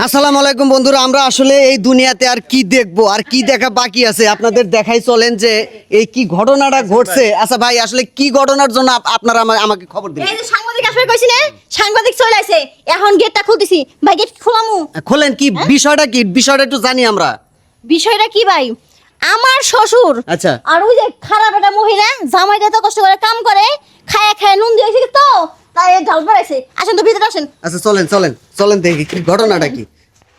আসসালামু আলাইকুম বন্ধুরা, আমরা আসলে এই দুনিয়াতে আর কি দেখবো আর কি দেখা বাকি আছে আপনাদের দেখাই চলেন যে এই কি ঘটনাটা ঘটছে। আচ্ছা ভাই, আসলে কি ঘটনার জন্য আপনারা আমাকে খবর দিন? এই যে সাংবাদিক আসবে কইছি না, সাংবাদিক চলে আইছে, এখন গেটটা খুলতেছি ভাই। গেট খোলামু? খোলেন। কি বিষয়টা, কি বিষয়টা একটু জানি আমরা। বিষয়টা কি ভাই, আমার শ্বশুর আচ্ছা। আর ওই যে খারাপ একটা মহিলা জামাইটা তো কষ্ট করে কাম করে, খায়া খায়া নুন দিয়েছে তো তাই ঢাল পড়াইছে। আসেন তো ভিতরে আসেন। আচ্ছা চলেন চলেন চলেন দেখি কি ঘটনাটা কি।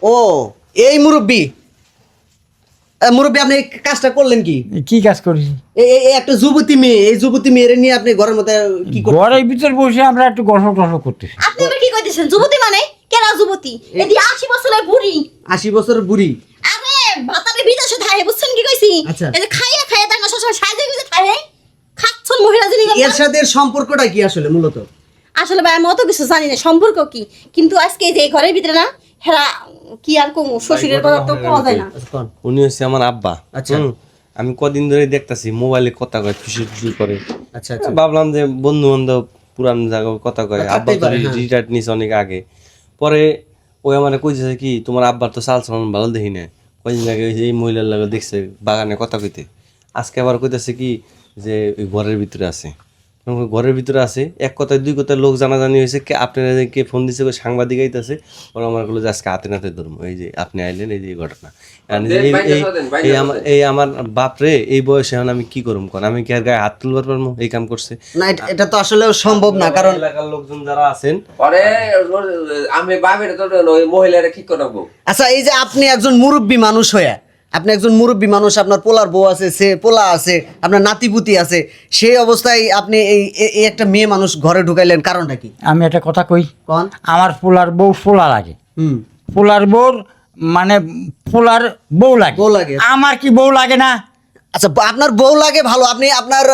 ও এই মুরব্বি, মুরব্বি আপনি এই কাজটা করলেন কি? কি কাজ করি? এই একটা যুবতী মেয়ে, এই যুবতী মেয়ের নিয়ে আপনি ঘরের মধ্যে কি করছেন? ঘরের ভিতর বসে আমরা একটু গল্প টল্প করতেছি। আপনি আবার কি কইতেছেন? যুবতী মানে কেরা যুবতী? এদি 80 বছরের বুড়ি। 80 বছরের বুড়ি? আরে ভাতারে বিদেশে থাকে, বুঝছেন কি কইছি? আচ্ছা। এই যে খাইয়া খাইয়া তার শ্বশুর সাজে গুজে থাকে, খাচ্ছন মহিলা যিনি। এর সাথে এর সম্পর্কটা কি আসলে মূলত? আসলে ভাই আমি অত কিছু জানি না সম্পর্ক কি, কিন্তু আজকে এই যে ঘরের ভিতরে না হেরা কি আর কমু, শ্বশুরের কথা তো পাওয়া যায় না। উনি হচ্ছে আমার আব্বা। আচ্ছা। আমি কদিন ধরে দেখতাছি মোবাইলে কথা কয়, খুশি খুশি করে। আচ্ছা আচ্ছা। ভাবলাম যে বন্ধু বান্ধব পুরান জায়গায় কথা কয়। থাকতেই আব্বা তো পারে, হ্যাঁ। রিটায়ার্ড নিছে অনেক আগে। পরে ওই আমার কইছে কি তোমার আব্বার তো চাল চলন ভালো দেখি না, কদিন আগে ওই যে এই মহিলার লাগে দেখছে বাগানে কথা কইতে। আজকে আবার কইতেছে কি যে ওই ঘরের ভিতরে আছে। ঘরের ভিতরে আছে, এক কথায় দুই কথায় লোক জানাজানি হয়েছে। কে আপনারা কে ফোন দিছে, ওই সাংবাদিক আইতাছে। ওরা আমার বললো যে আজকে হাতে নাতে ধরবো, এই যে আপনি আইলেন, এই যে এই ঘটনা। এই আমার বাপরে এই বয়সে এখন আমি কি করুম? কোন আমি কি আর গায়ে হাত তুলবার পারবো? এই কাম করছে না, এটা তো আসলে সম্ভব না, কারণ এলাকার লোকজন যারা আছেন। পরে আমি বাপের তো ওই মহিলারা কি করবো? আচ্ছা, এই যে আপনি একজন মুরব্বী মানুষ হয়ে, আপনি একজন মুরব্বী মানুষ, আপনার পোলার বউ আছে, সে পোলা আছে, আপনার নাতিপুতি আছে, সেই অবস্থায় আপনি এই একটা মেয়ে মানুষ ঘরে ঢুকাইলেন, কারণটা কি? আমি একটা কথা কই, কোন? আমার পোলার বউ পোলা লাগে। হুম। পোলার বউর মানে পোলার বউ লাগে, বউ লাগে। আমার কি বউ লাগে না? আচ্ছা, আপনার বউ লাগে ভালো, আপনি আপনার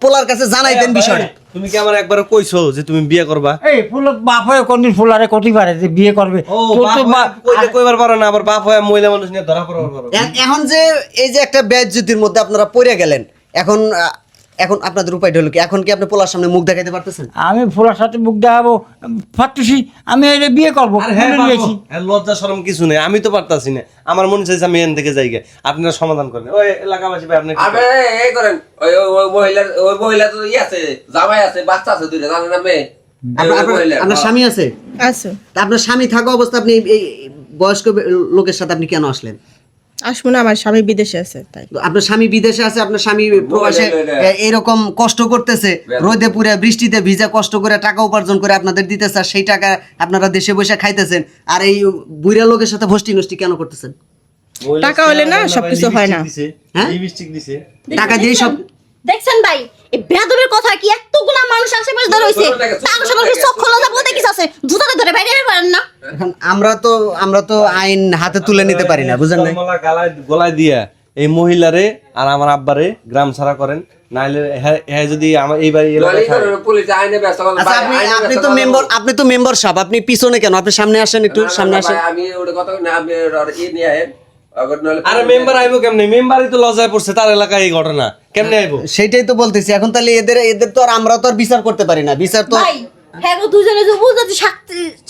পোলার কাছে জানাইতেন বিষয়টা। তুমি কি আমার একবার কইছো যে তুমি বিয়ে করবা? এই পোলা বাপ হয়ে কোনদিন পোলারে কতি পারে যে বিয়ে করবে? তোর তো কইলে কইবার পারো না, আবার বাপ হয় মহিলা মানুষ নিয়ে ধরা পড়বার পারো। এখন যে এই যে একটা বেজ্জতির মধ্যে আপনারা পড়ে গেলেন, এখন এখন আপনাদের উপায়টা হলো কি? এখন কি আপনি পোলার সামনে মুখ দেখাইতে পারতেছেন? আমি পোলার সাথে মুখ দেখাবো ফাটুসি? আমি এটা বিয়ে করবো? লজ্জা শরম কিছু নেই, আমি তো পারতাছি না। আমার মনে চাইছে আমি এখান থেকে যাই গে, আপনারা সমাধান করেন। ওই এলাকাবাসী ভাই আপনি আবে এই করেন, ওই মহিলা তো ই আছে, জামাই আছে, বাচ্চা আছে দুইটা, জানেন না মেয়ে? আপনার স্বামী আছে? আচ্ছা, তা আপনার স্বামী থাকা অবস্থা আপনি এই বয়স্ক লোকের সাথে আপনি কেন আসলেন? আসবো না, আমার স্বামী বিদেশে আছে তাই। আপনার স্বামী বিদেশে আছে, আপনার স্বামী প্রবাসে এরকম কষ্ট করতেছে, রোদে পুড়ে বৃষ্টিতে ভিজে কষ্ট করে টাকা উপার্জন করে আপনাদের দিতেছে, আর সেই টাকা আপনারা দেশে বসে খাইতেছেন, আর এই বুড়া লোকের সাথে ভষ্টি নষ্টি কেন করতেছেন? টাকা হলে না সবকিছু হয় না। হ্যাঁ? লিপস্টিক দিছে, টাকা দিয়ে সব দেখছেন ভাই, এই বেয়াদবের কথা কি এতগুলা মানুষ আশেপাশে ধরে হইছে, তার সবার চোখ খোলা যা বলতে কিছু আছে, জুতাতে ধরে বাইরে বের করেন না। এখন আমরা তো আইন হাতে তুলে নিতে পারি না, বুঝেন না? কলমালা গলায় দিয়া এই মহিলারে আর আমার আব্বারে গ্রাম ছাড়া করেন, নাইলে হ্যাঁ যদি আমার এই বাড়ি এলাকায় থাকে। পুলিশ আইনে ব্যস্ত করলে আচ্ছা, আপনি তো মেম্বার সাহেব, আপনি পিছনে কেন? আপনি সামনে আসেন, একটু সামনে আসেন। আমি ওটা কথা না, আপনি ই নিয়ে আয়েন। আরে মেম্বার আইবো কেমনে? মেম্বারই তো লজ্জায় পড়ছে, তার এলাকায় এই ঘটনা কেমনে আইবো? সেটাই তো বলতেছি। এখন তাহলে এদের তো আর আমরা তো আর বিচার করতে পারি না, বিচার তো ভাই হ্যাঁ গো, দুজনে যদি বুঝতে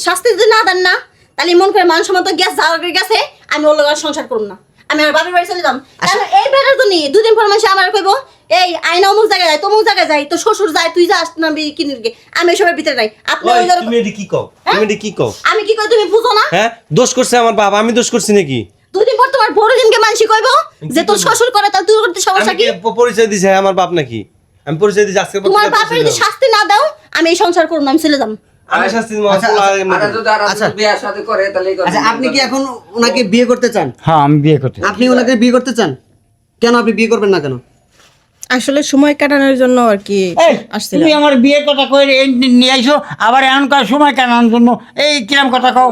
শাস্তি যদি না দেন না, তাহলে মন করে মানুষ মতো গ্যাস জ্বালানোর গেছে, আমি ওর লগে আর সংসার করব না, আমি আর বাপের বাড়ি চলে যাম। কারণ এই বেটার তো নেই, দুদিন পর মানুষ আমার কইবো এই আয়না অমুক জায়গায় যায়, তমুক জায়গায় যায়, তো শ্বশুর যায়, তুই যাস না কিনির গে, আমি এসবের ভিতরে নাই। আপনি ওই, ওই ধরো- তুমি এটি কি কও? তুমি এটি কি কও? আমি কি কই তুমি বুঝো না? হ্যাঁ, দোষ করছে আমার বাবা, আমি দোষ করছি নাকি? দুদিন পর তোমার বড় দিনকে মানুষ কইবো যে তোর শ্বশুর করে, তাহলে তুই করতে সমস্যা আমি কি? কি পরিচয় দিছি আমার বাপ নাকি? আমি পরিচয় দিছি আজকে তোমার বাপের যদি শাস্তি না দাও, আমি এই সংসার করব না, আমি চলে যাম। আমি শাস্তি দিব। আচ্ছা, আর যদি আর আচ্ছা। বিয়ে শাদী করে তাহলে আচ্ছা, আপনি কি এখন ওনাকে বিয়ে করতে চান? হ্যাঁ, আমি বিয়ে করতে। আপনি ওনাকে বিয়ে করতে চান? কেন আপনি বিয়ে করবেন না কেন? আসলে সময় কাটানোর জন্য আর কি এই আসছিলাম। তুমি আমার বিয়ের কথা কই নিয়ে আইছো, আবার এখনকার সময় কাটানোর জন্য এই কিরম কথা কও?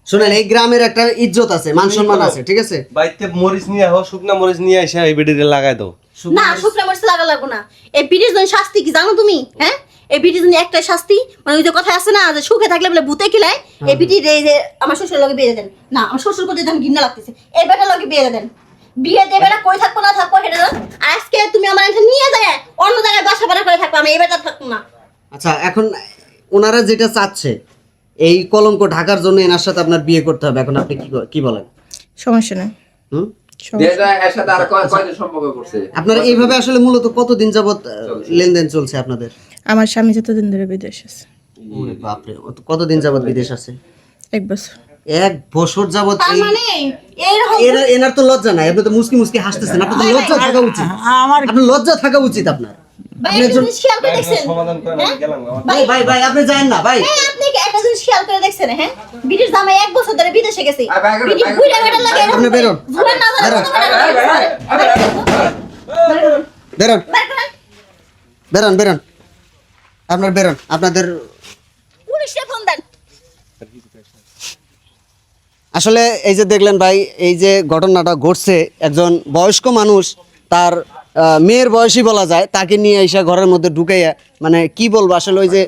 শুনেন, এই গ্রামের একটা ইজ্জত আছে, মান সম্মান আছে, ঠিক আছে? বাইতে মরিচ নিয়ে আহ, শুকনা মরিচ নিয়ে এসে এই বেডিতে লাগাই দাও। না, শুকনা মরিচ লাগা লাগবো না। এই বিটির জন্য শাস্তি কি জানো তুমি? হ্যাঁ, এই বিটির জন্য একটাই শাস্তি, মানে ওই যে কথা আছে না যে সুখে থাকলে বলে ভূতে কিলায়, এই বিটির এই যে আমার শ্বশুরের লগে বিয়ে দেন না, আমার শ্বশুর করতে আমি ঘৃণা লাগতেছে, এই বেটার লগে বিয়ে দেন। বিয়ে দেবে না, কই থাকবো না থাকবো হেঁটে দেন। আর আজকে তুমি আমার এখানে নিয়ে যায় অন্য জায়গায় বাসা ভাড়া করে থাকবো, আমি এই বেটার থাকবো না। আচ্ছা, এখন ওনারা যেটা চাচ্ছে এই কলঙ্ক ঢাকার জন্য এনার সাথে আপনার বিয়ে করতে হবে। এখন আপনি কি বলেন? সমস্যা নাই। হুম? দেশটা এর সাথে আর কয়দিন সম্পর্ক করছে? আপনারা এইভাবে আসলে মূলত কতদিন যাবত লেনদেন চলছে আপনাদের? আমার স্বামী যতদিন ধরে বিদেশ আছে, ওরে বাপরে, কতদিন যাবত বিদেশ আছে? 1 বছর। 1 বছর যাবত। তার মানে এরকম এনার তো লজ্জা নাই, আপনি তো মুসকি মুসকি হাসতেছেন, আপনার তো লজ্জা থাকা উচিত, আমার আপনার লজ্জা থাকা উচিত আপনার। ভাই একটা জিনিস খেয়াল করে দেখছেন? সমাধান করে হ্যাঁ? গেলাম ভাই ভাই ভাই আপনি যায়েন না ভাই। এই আপনি কি একটা জিনিস খেয়াল করে দেখছেন? হ্যাঁ, বিটির জামাই 1 বছর ধরে বিদেশে গেছে। আর ভাই, বিটি ভাই, ঘুরে বেড়ার লাগে এরকম আপনি করে। বেরোন। ঘুরে না জানে বেরোন। কত বেড়ার। বেরোন বেরোন আপনার বেরোন, আপনাদের পুলিশে ফোন দেন। আসলে এই যে দেখলেন ভাই, এই যে ঘটনাটা ঘটছে, একজন বয়স্ক মানুষ তার মেয়ের বয়সী বলা যায়, তাকে নিয়ে এসে ঘরের মধ্যে ঢুকাইয়া, মানে কি বলবো আসলে, ওই যে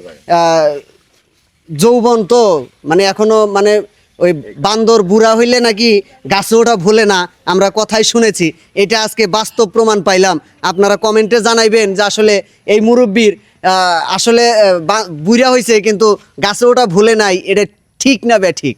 যৌবন তো মানে এখনো মানে ওই বান্দর বুড়া হইলে নাকি গাছে ওঠা ভুলে না, আমরা কথাই শুনেছি, এটা আজকে বাস্তব প্রমাণ পাইলাম। আপনারা কমেন্টে জানাইবেন যে আসলে এই মুরব্বির আসলে বুড়া হয়েছে কিন্তু গাছে ওঠা ভুলে নাই, এটা ঠিক না বে ঠিক?